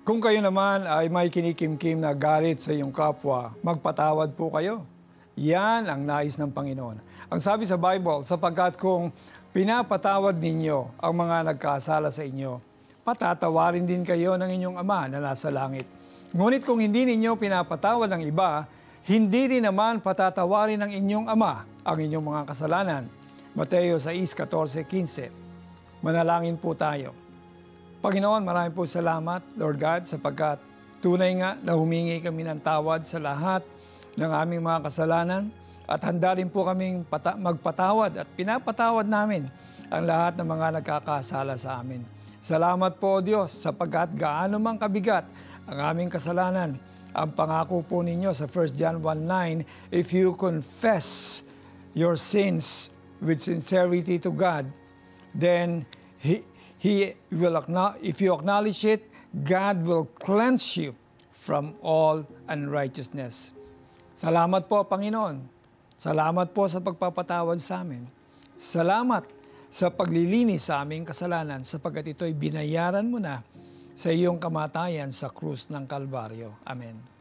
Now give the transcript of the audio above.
Kung kayo naman ay may kinikimkim na galit sa iyong kapwa, magpatawad po kayo. Yan ang nais ng Panginoon. Ang sabi sa Bible, sapagkat kung pinapatawad ninyo ang mga nagkasala sa inyo, patatawarin din kayo ng inyong Ama na nasa langit. Ngunit kung hindi ninyo pinapatawad ng iba, hindi rin naman patatawarin ng inyong Ama ang inyong mga kasalanan. Mateo 6:14-15. Manalangin po tayo. Panginoon, maraming po salamat, Lord God, sapagkat tunay nga na humingi kami ng tawad sa lahat ng aming mga kasalanan at handa rin po kaming magpatawad at pinapatawad namin ang lahat ng mga nagkakasala sa amin. Salamat po, Diyos, sapagkat gaano mang kabigat ang aming kasalanan. Ang pangako po ninyo sa 1 John 1:9, if you confess your sins with sincerity to God, then He will if you acknowledge it, God will cleanse you from all unrighteousness. Salamat po, Panginoon. Salamat po sa pagpapatawad sa amin. Salamat sa paglilinis sa aming kasalanan sapagkat ito'y binayaran mo na sa iyong kamatayan sa krus ng Kalbaryo. Amen.